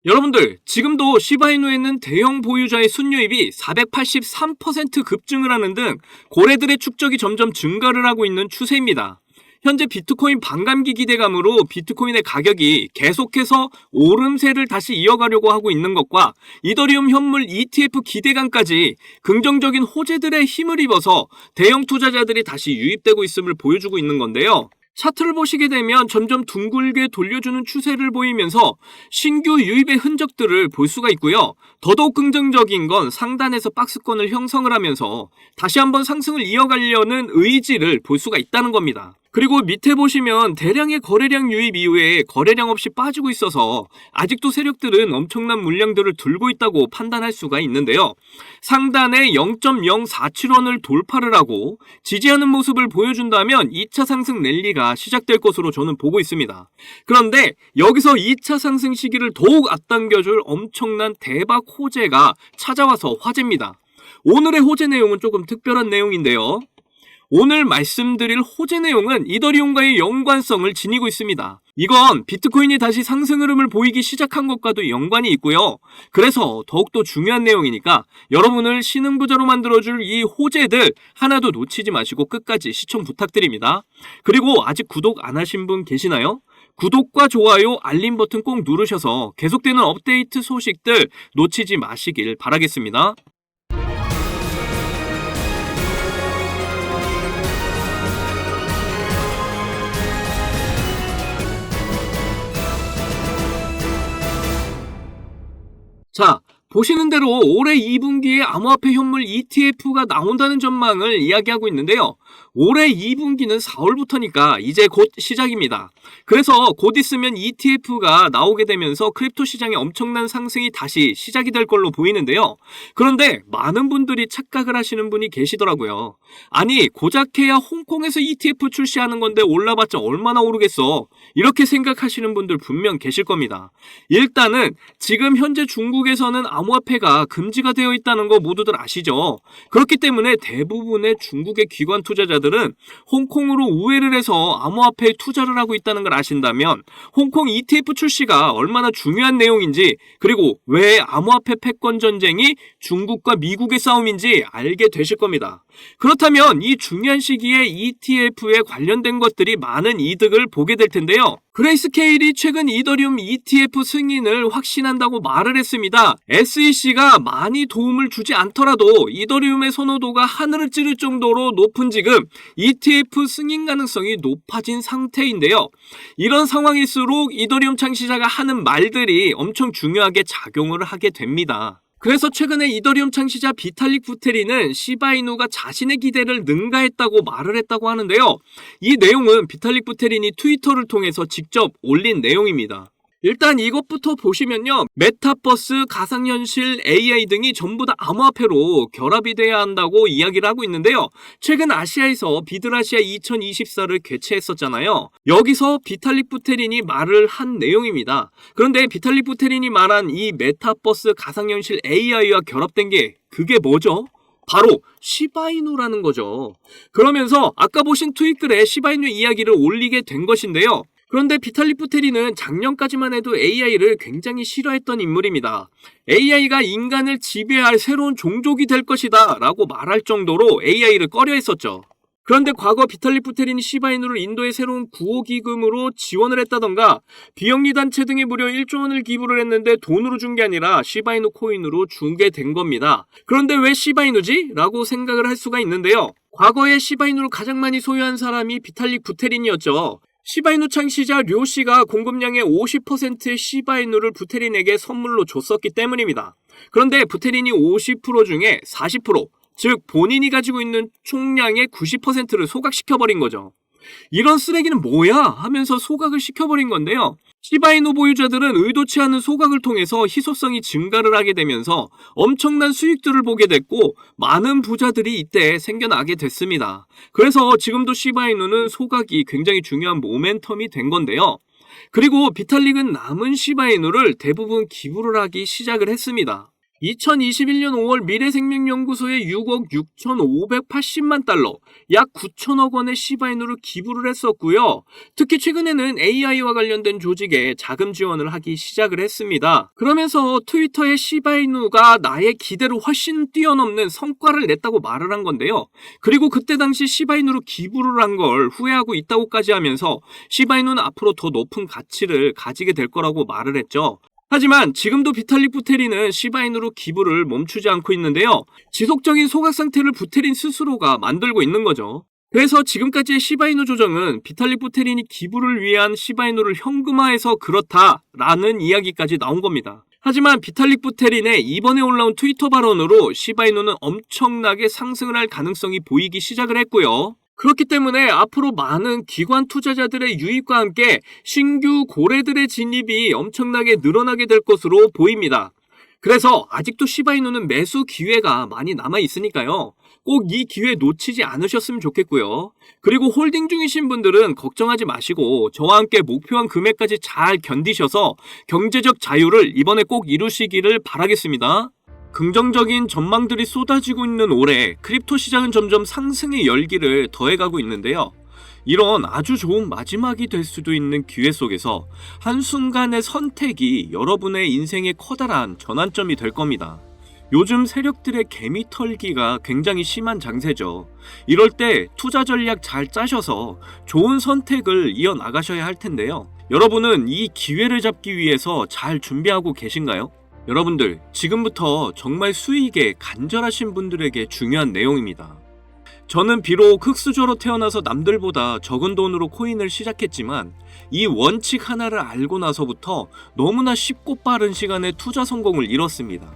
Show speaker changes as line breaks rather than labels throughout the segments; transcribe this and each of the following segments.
여러분들, 지금도 시바이누에는 대형 보유자의 순유입이 483% 급증을 하는 등 고래들의 축적이 점점 증가를 하고 있는 추세입니다. 현재 비트코인 반감기 기대감으로 비트코인의 가격이 계속해서 오름세를 다시 이어가려고 하고 있는 것과 이더리움 현물 ETF 기대감까지 긍정적인 호재들의 힘을 입어서 대형 투자자들이 다시 유입되고 있음을 보여주고 있는 건데요. 차트를 보시게 되면 점점 둥글게 돌려주는 추세를 보이면서 신규 유입의 흔적들을 볼 수가 있고요. 더더욱 긍정적인 건 상단에서 박스권을 형성을 하면서 다시 한번 상승을 이어가려는 의지를 볼 수가 있다는 겁니다. 그리고 밑에 보시면 대량의 거래량 유입 이후에 거래량 없이 빠지고 있어서 아직도 세력들은 엄청난 물량들을 들고 있다고 판단할 수가 있는데요. 상단에 0.047원을 돌파를 하고 지지하는 모습을 보여준다면 2차 상승 랠리가 시작될 것으로 저는 보고 있습니다. 그런데 여기서 2차 상승 시기를 더욱 앞당겨줄 엄청난 대박 호재가 찾아와서 화제입니다. 오늘의 호재 내용은 조금 특별한 내용인데요. 오늘 말씀드릴 호재 내용은 이더리움과의 연관성을 지니고 있습니다. 이건 비트코인이 다시 상승 흐름을 보이기 시작한 것과도 연관이 있고요. 그래서 더욱더 중요한 내용이니까 여러분을 신흥부자로 만들어줄 이 호재들 하나도 놓치지 마시고 끝까지 시청 부탁드립니다. 그리고 아직 구독 안 하신 분 계시나요? 구독과 좋아요, 알림 버튼 꼭 누르셔서 계속되는 업데이트 소식들 놓치지 마시길 바라겠습니다. 자, 보시는 대로 올해 2분기에 암호화폐 현물 ETF가 나온다는 전망을 이야기하고 있는데요. 올해 2분기는 4월부터니까 이제 곧 시작입니다. 그래서 곧 있으면 ETF가 나오게 되면서 크립토 시장의 엄청난 상승이 다시 시작이 될 걸로 보이는데요. 그런데 많은 분들이 착각을 하시는 분이 계시더라고요. 아니, 고작해야 홍콩에서 ETF 출시하는 건데 올라봤자 얼마나 오르겠어. 이렇게 생각하시는 분들 분명 계실 겁니다. 일단은 지금 현재 중국에서는 암호화폐가 금지가 되어 있다는 거 모두들 아시죠? 그렇기 때문에 대부분의 중국의 기관 투자자들은 홍콩으로 우회를 해서 암호화폐에 투자를 하고 있다는 걸 아신다면 홍콩 ETF 출시가 얼마나 중요한 내용인지, 그리고 왜 암호화폐 패권 전쟁이 중국과 미국의 싸움인지 알게 되실 겁니다. 그렇다면 이 중요한 시기에 ETF에 관련된 것들이 많은 이득을 보게 될 텐데요. 그레이스케일이 최근 이더리움 ETF 승인을 확신한다고 말을 했습니다. SEC가 많이 도움을 주지 않더라도 이더리움의 선호도가 하늘을 찌를 정도로 높은 지금 ETF 승인 가능성이 높아진 상태인데요. 이런 상황일수록 이더리움 창시자가 하는 말들이 엄청 중요하게 작용을 하게 됩니다. 그래서 최근에 이더리움 창시자 비탈릭 부테린은 시바이누가 자신의 기대를 능가했다고 말을 했다고 하는데요. 이 내용은 비탈릭 부테린이 트위터를 통해서 직접 올린 내용입니다. 일단 이것부터 보시면요. 메타버스, 가상현실, AI 등이 전부 다 암호화폐로 결합이 돼야 한다고 이야기를 하고 있는데요. 최근 아시아에서 비드라시아 2024를 개최했었잖아요. 여기서 비탈릭 부테린이 말을 한 내용입니다. 그런데 비탈릭 부테린이 말한 이 메타버스, 가상현실, AI와 결합된 게 그게 뭐죠? 바로 시바이누라는 거죠. 그러면서 아까 보신 트윗글에 시바이누 이야기를 올리게 된 것인데요. 그런데 비탈릭 부테린은 작년까지만 해도 AI를 굉장히 싫어했던 인물입니다. AI가 인간을 지배할 새로운 종족이 될 것이다 라고 말할 정도로 AI를 꺼려했었죠. 그런데 과거 비탈릭 부테린이 시바이누를 인도의 새로운 구호기금으로 지원을 했다던가 비영리 단체 등에 무려 1조 원을 기부를 했는데 돈으로 준 게 아니라 시바이누 코인으로 주게 된 겁니다. 그런데 왜 시바이누지? 라고 생각을 할 수가 있는데요. 과거에 시바이누를 가장 많이 소유한 사람이 비탈릭 부테린이었죠. 시바이누 창시자 료씨가 공급량의 50%의 시바이누를 부테린에게 선물로 줬었기 때문입니다. 그런데 부테린이 50% 중에 40%, 즉 본인이 가지고 있는 총량의 90%를 소각시켜버린 거죠. 이런 쓰레기는 뭐야? 하면서 소각을 시켜버린 건데요. 시바이누 보유자들은 의도치 않은 소각을 통해서 희소성이 증가를 하게 되면서 엄청난 수익들을 보게 됐고 많은 부자들이 이때 생겨나게 됐습니다. 그래서 지금도 시바이누는 소각이 굉장히 중요한 모멘텀이 된 건데요. 그리고 비탈릭은 남은 시바이누를 대부분 기부를 하기 시작을 했습니다. 2021년 5월 미래생명연구소에 6억 6,580만 달러, 약 9천억 원의 시바이누를 기부를 했었고요. 특히 최근에는 AI와 관련된 조직에 자금 지원을 하기 시작을 했습니다. 그러면서 트위터의 시바이누가 나의 기대를 훨씬 뛰어넘는 성과를 냈다고 말을 한 건데요. 그리고 그때 당시 시바이누로 기부를 한 걸 후회하고 있다고까지 하면서 시바이누는 앞으로 더 높은 가치를 가지게 될 거라고 말을 했죠. 하지만 지금도 비탈릭 부테린은 시바이누로 기부를 멈추지 않고 있는데요. 지속적인 소각 상태를 부테린 스스로가 만들고 있는 거죠. 그래서 지금까지의 시바이누 조정은 비탈릭 부테린이 기부를 위한 시바이누를 현금화해서 그렇다라는 이야기까지 나온 겁니다. 하지만 비탈릭 부테린의 이번에 올라온 트위터 발언으로 시바이누는 엄청나게 상승을 할 가능성이 보이기 시작을 했고요. 그렇기 때문에 앞으로 많은 기관 투자자들의 유입과 함께 신규 고래들의 진입이 엄청나게 늘어나게 될 것으로 보입니다. 그래서 아직도 시바이누는 매수 기회가 많이 남아 있으니까요. 꼭 이 기회 놓치지 않으셨으면 좋겠고요. 그리고 홀딩 중이신 분들은 걱정하지 마시고 저와 함께 목표한 금액까지 잘 견디셔서 경제적 자유를 이번에 꼭 이루시기를 바라겠습니다. 긍정적인 전망들이 쏟아지고 있는 올해 크립토 시장은 점점 상승의 열기를 더해가고 있는데요. 이런 아주 좋은 마지막이 될 수도 있는 기회 속에서 한순간의 선택이 여러분의 인생의 커다란 전환점이 될 겁니다. 요즘 세력들의 개미 털기가 굉장히 심한 장세죠. 이럴 때 투자 전략 잘 짜셔서 좋은 선택을 이어나가셔야 할 텐데요. 여러분은 이 기회를 잡기 위해서 잘 준비하고 계신가요? 여러분들, 지금부터 정말 수익에 간절하신 분들에게 중요한 내용입니다. 저는 비록 흙수저로 태어나서 남들보다 적은 돈으로 코인을 시작했지만 이 원칙 하나를 알고 나서부터 너무나 쉽고 빠른 시간에 투자 성공을 이뤘습니다.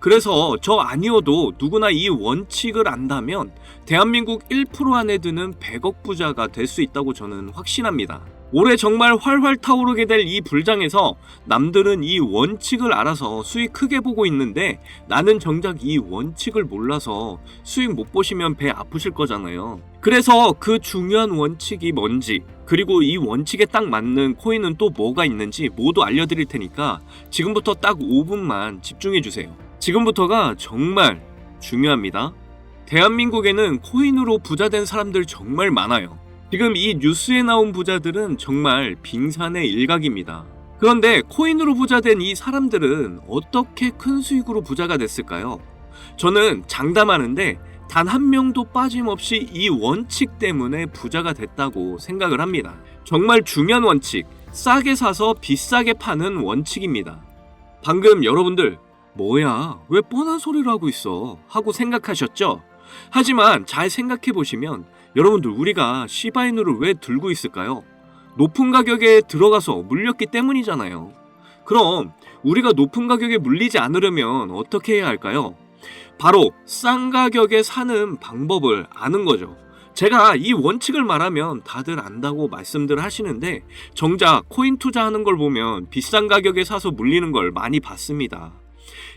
그래서 저 아니어도 누구나 이 원칙을 안다면 대한민국 1% 안에 드는 100억 부자가 될 수 있다고 저는 확신합니다. 올해 정말 활활 타오르게 될 이 불장에서 남들은 이 원칙을 알아서 수익 크게 보고 있는데 나는 정작 이 원칙을 몰라서 수익 못 보시면 배 아프실 거잖아요. 그래서 그 중요한 원칙이 뭔지, 그리고 이 원칙에 딱 맞는 코인은 또 뭐가 있는지 모두 알려드릴 테니까 지금부터 딱 5분만 집중해주세요. 지금부터가 정말 중요합니다. 대한민국에는 코인으로 부자된 사람들 정말 많아요. 지금 이 뉴스에 나온 부자들은 정말 빙산의 일각입니다. 그런데 코인으로 부자된 이 사람들은 어떻게 큰 수익으로 부자가 됐을까요? 저는 장담하는데 단 한 명도 빠짐없이 이 원칙 때문에 부자가 됐다고 생각을 합니다. 정말 중요한 원칙, 싸게 사서 비싸게 파는 원칙입니다. 방금 여러분들 뭐야, 왜 뻔한 소리를 하고 있어 하고 생각하셨죠? 하지만 잘 생각해보시면 여러분들, 우리가 시바이누를 왜 들고 있을까요? 높은 가격에 들어가서 물렸기 때문이잖아요. 그럼 우리가 높은 가격에 물리지 않으려면 어떻게 해야 할까요? 바로 싼 가격에 사는 방법을 아는 거죠. 제가 이 원칙을 말하면 다들 안다고 말씀들 하시는데 정작 코인 투자하는 걸 보면 비싼 가격에 사서 물리는 걸 많이 봤습니다.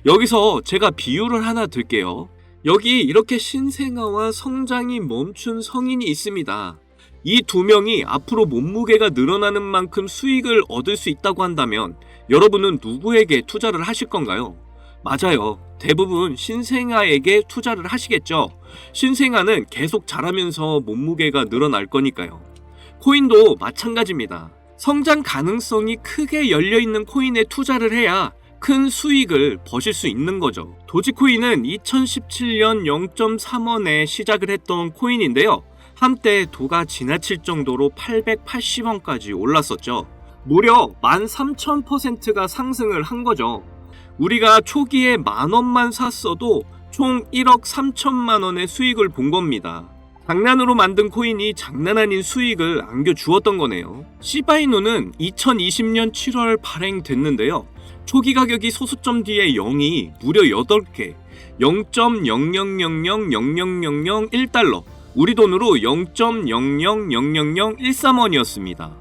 여기서 제가 비유를 하나 들게요. 여기 이렇게 신생아와 성장이 멈춘 성인이 있습니다. 이 두 명이 앞으로 몸무게가 늘어나는 만큼 수익을 얻을 수 있다고 한다면 여러분은 누구에게 투자를 하실 건가요? 맞아요. 대부분 신생아에게 투자를 하시겠죠. 신생아는 계속 자라면서 몸무게가 늘어날 거니까요. 코인도 마찬가지입니다. 성장 가능성이 크게 열려있는 코인에 투자를 해야 큰 수익을 버실 수 있는 거죠. 도지코인은 2017년 0.3원에 시작을 했던 코인인데요. 한때 도가 지나칠 정도로 880원까지 올랐었죠. 무려 13,000%가 상승을 한 거죠. 우리가 초기에 만원만 샀어도 총 1억 3천만 원의 수익을 본 겁니다. 장난으로 만든 코인이 장난 아닌 수익을 안겨주었던 거네요. 시바이누는 2020년 7월 발행됐는데요. 초기 가격이 소수점 뒤에 0이 무려 8개, 0.000000001달러, 우리 돈으로 0.0000013원이었습니다.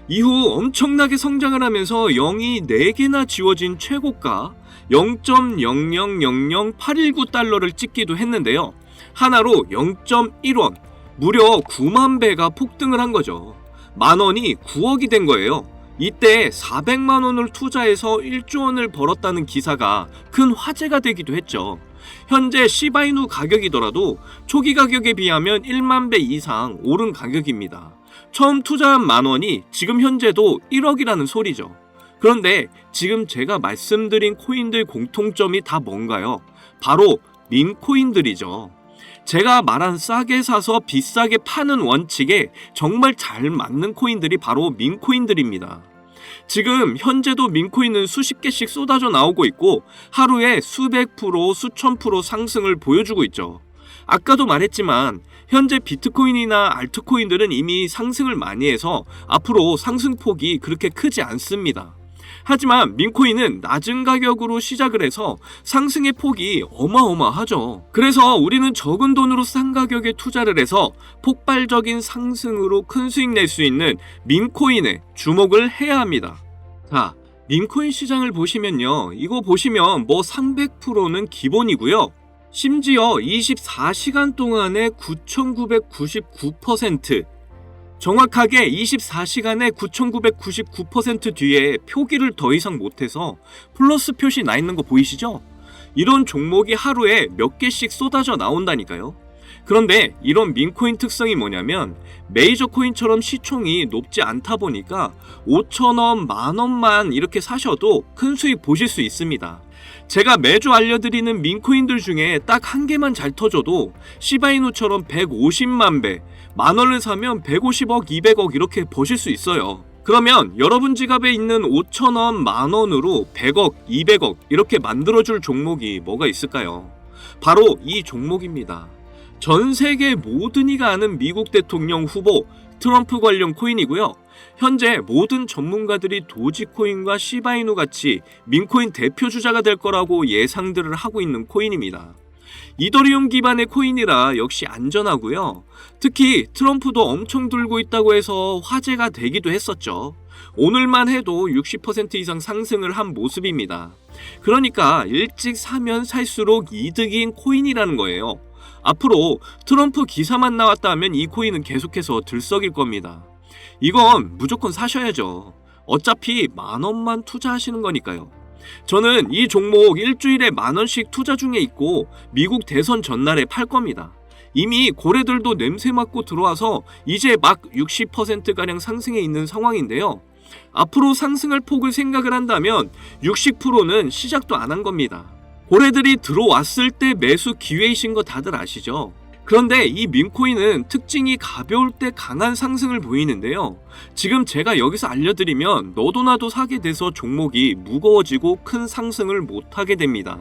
이후 엄청나게 성장을 하면서 0이 4개나 지워진 최고가 0.0000819달러를 찍기도 했는데요. 하나로 0.1원, 무려 9만 배가 폭등을 한 거죠. 만원이 9억이 된 거예요. 이때 400만 원을 투자해서 1조 원을 벌었다는 기사가 큰 화제가 되기도 했죠. 현재 시바이누 가격이더라도 초기 가격에 비하면 1만 배 이상 오른 가격입니다. 처음 투자한 만 원이 지금 현재도 1억이라는 소리죠. 그런데 지금 제가 말씀드린 코인들 공통점이 다 뭔가요? 바로 밈코인들이죠. 제가 말한 싸게 사서 비싸게 파는 원칙에 정말 잘 맞는 코인들이 바로 밈코인들입니다. 지금 현재도 밈코인은 수십 개씩 쏟아져 나오고 있고 하루에 수백 프로, 수천 프로 상승을 보여주고 있죠. 아까도 말했지만 현재 비트코인이나 알트코인들은 이미 상승을 많이 해서 앞으로 상승폭이 그렇게 크지 않습니다. 하지만 밈코인은 낮은 가격으로 시작을 해서 상승의 폭이 어마어마하죠. 그래서 우리는 적은 돈으로 싼 가격에 투자를 해서 폭발적인 상승으로 큰 수익 낼 수 있는 밈코인에 주목을 해야 합니다. 자, 밈코인 시장을 보시면요. 이거 보시면 뭐 300%는 기본이고요. 심지어 24시간 동안에 9,999%, 정확하게 24시간에 9,999% 뒤에 표기를 더 이상 못해서 플러스 표시 나 있는 거 보이시죠? 이런 종목이 하루에 몇 개씩 쏟아져 나온다니까요. 그런데 이런 밈코인 특성이 뭐냐면 메이저 코인처럼 시총이 높지 않다 보니까 5,000원, 만원만 이렇게 사셔도 큰 수익 보실 수 있습니다. 제가 매주 알려드리는 밈코인들 중에 딱 한 개만 잘 터져도 시바이누처럼 150만 배, 만원을 사면 150억, 200억 이렇게 버실 수 있어요. 그러면 여러분 지갑에 있는 5,000원, 만원으로 100억, 200억 이렇게 만들어줄 종목이 뭐가 있을까요? 바로 이 종목입니다. 전 세계 모든 이가 아는 미국 대통령 후보 트럼프 관련 코인이고요. 현재 모든 전문가들이 도지코인과 시바이누 같이 밈코인 대표 주자가 될 거라고 예상들을 하고 있는 코인입니다. 이더리움 기반의 코인이라 역시 안전하고요. 특히 트럼프도 엄청 들고 있다고 해서 화제가 되기도 했었죠. 오늘만 해도 60% 이상 상승을 한 모습입니다. 그러니까 일찍 사면 살수록 이득인 코인이라는 거예요. 앞으로 트럼프 기사만 나왔다 하면 이 코인은 계속해서 들썩일 겁니다. 이건 무조건 사셔야죠. 어차피 만원만 투자하시는 거니까요. 저는 이 종목 일주일에 만원씩 투자 중에 있고 미국 대선 전날에 팔 겁니다. 이미 고래들도 냄새 맡고 들어와서 이제 막 60%가량 상승해 있는 상황인데요. 앞으로 상승할 폭을 생각을 한다면 60%는 시작도 안 한 겁니다. 고래들이 들어왔을 때 매수 기회이신 거 다들 아시죠? 그런데 이 밈코인은 특징이 가벼울 때 강한 상승을 보이는데요. 지금 제가 여기서 알려드리면 너도 나도 사게 돼서 종목이 무거워지고 큰 상승을 못하게 됩니다.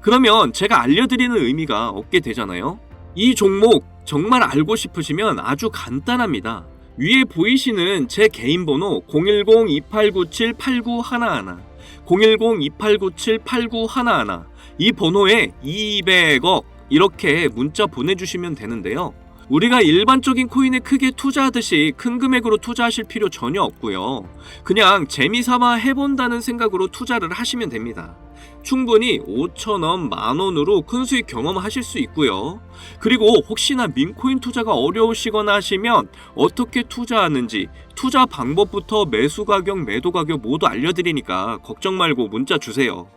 그러면 제가 알려드리는 의미가 없게 되잖아요. 이 종목 정말 알고 싶으시면 아주 간단합니다. 위에 보이시는 제 개인 번호 010-2897-8911 010-2897-8911 이 번호에 200억 이렇게 문자 보내주시면 되는데요. 우리가 일반적인 코인에 크게 투자하듯이 큰 금액으로 투자하실 필요 전혀 없고요. 그냥 재미삼아 해본다는 생각으로 투자를 하시면 됩니다. 충분히 5,000원, 만원으로 큰 수익 경험하실 수 있고요. 그리고 혹시나 밈코인 투자가 어려우시거나 하시면 어떻게 투자하는지 투자 방법부터 매수 가격, 매도 가격 모두 알려드리니까 걱정 말고 문자 주세요.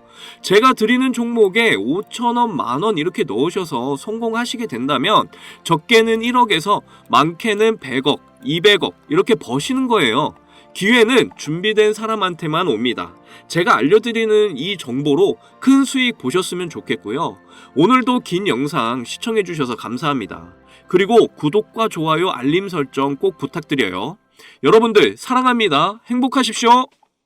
제가 드리는 종목에 5,000원, 만원 이렇게 넣으셔서 성공하시게 된다면 적게는 1억에서 많게는 100억, 200억 이렇게 버시는 거예요. 기회는 준비된 사람한테만 옵니다. 제가 알려드리는 이 정보로 큰 수익 보셨으면 좋겠고요. 오늘도 긴 영상 시청해주셔서 감사합니다. 그리고 구독과 좋아요, 알림 설정 꼭 부탁드려요. 여러분들 사랑합니다. 행복하십시오.